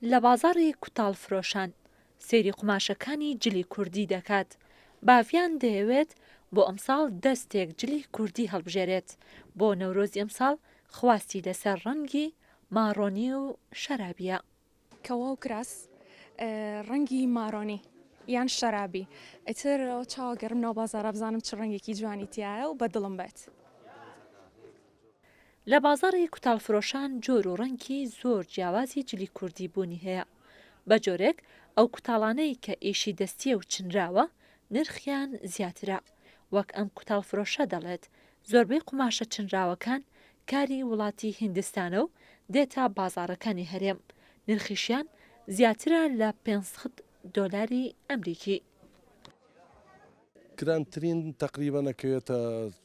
لە بازاڕی کوتاڵفرۆشان سێری قوماشەکانی جلی کوردی دەکات. باڤیان دەیەوێت بۆ ئەمساڵ دەستێک جلی کوردی هەڵبژێرێت. بۆ نەورۆزی ئەمساڵ خواستی لەسەر ڕەنگی ماڕۆنی و شەرابیە. کەوە و کراس ڕەنگی ماڕۆنی یان شەرابی ئەتر چاوە گەرمنەوە بازارە بزانم چ ڕەنگێکی جوانی تایە و بەدڵم بێت. لە بازاڕی کوتاڵفرۆشان جۆر و ڕەنگی زۆر جیاوازی جلی کوردی بوونی هەیە. بە جۆرێک ئەو کوتاڵانەی کە ئیشی دەستیە و چنراوە نرخیان زیاترە. وەک ئەم کوتاڵفرۆشە دەڵێت زۆربەی قوماشە چنراوەکان کاری وڵاتی هیندستانە و دێتە بازاڕەکانی هەرێم. نرخیشیان زیاترە لە $500 ئەمریکی. گرانترین تقریبا نەکەوێتە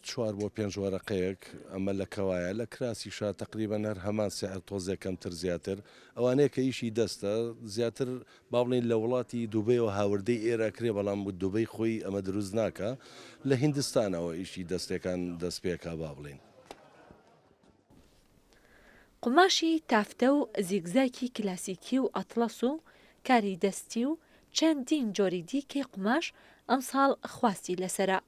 4 بۆ 5 وەرەقەیەک ئەمە لە کەوایە لە کراسیشا تقریبا هەر هەمان سعر تۆزێکەمتر زیاتر ئەوانەیە کە ئیشی دەستە زیاتر با بڵین لە وڵاتی دووبەیەوە هاوردەی ئێرەکرێ بەڵام دووبەی خۆی ئەمە دروست ناکە لە هیندستانەوە ئیشی دەستەکان دەست پێکا با بڵین. قماشی تافتە و زیگزاکی کلاسیکی و ئەتڵەس و کاری دەستی و چەندین جۆری دیکەی قماش ئەمساڵ خواستی لەسرە.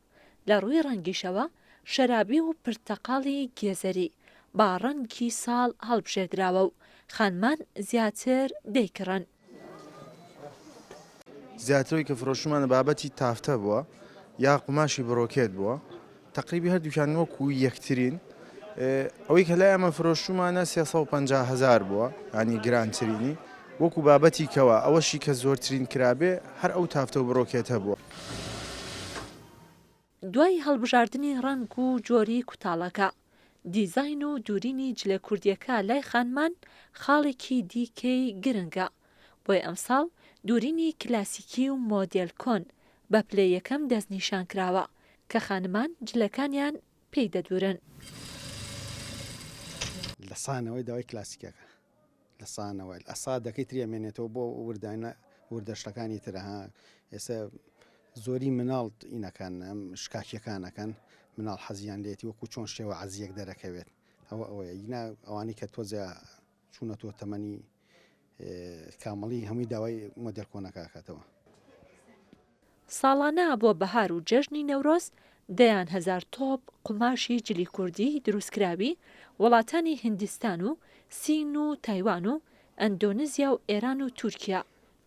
لە ڕووی ڕەنگیشەوە شەرابی و پرتەقاڵی گێزەری با ڕەنگی ساڵ هەڵبژێردراوە و خانمان زیاتر دەیکڕن. زیاترەوەی کە فرۆشمانە بابەتی تافتە بووە یا قماشی بڕۆکێت بووە تقریبی هەردووکیان وەکو یەکترین. ئەوەی کە لای ئەمە فرۆشمانە 350,000 بووە ینی گرانترینی وەکو بابەتی کەوە ئەوەشی کە زۆرترین کرابێ هەر ئەو تافتە و بڕۆکێتە بووە. دوای هەڵبژاردننی ڕەنگ و جۆری کوتاڵەکە دیزاین و دوورینی جلە کوردیەکە لای خانمان خاڵێکی دیکەی گرنگە. بۆی ئەمساڵ دوورینی کلاسیکی و مۆدێل کۆن بە پلەی یەکەم دەستنیشان کراوە کە خانمان جلەکانیان پێی دەدورن. لە سانەوەی داوای کلاسیکەکە لە سانەوەی ئەسا دەکەی تریێمێنێتەوە بۆ وردانە وردەشتەکانی ترەها ئێستا زۆری مناڵ ئینەکان ئەم شکاکیەکانەکەن مناڵ حەزیان لێتی وەکو چۆن شێوە عەزیەک دەرەکەوێت ئەوەیە ینا ئەوانی کە تۆزە چوونەتەوە تەمەنی کامەڵی هەمووی داوای مۆدێل کۆنەکەکەتەوە. ساڵانە بۆ بەهار و جەژنی نەورۆز دەیان هەزار تۆپ قماشی جلی کوردی دروستکراوی وڵاتانی هیندستان و سین و تایوان و ئەندۆنزیا و ئێران و تورکیا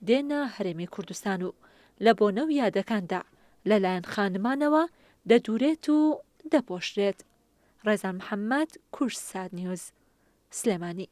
دێنە هەرێمی کوردستان و لە بۆنە و یادەکاندا لەلایەن خانمانەوە دەدورێت و دەپۆشرێت. ڕێزان محەممەد، کورس سات نیوز، سلێمانی.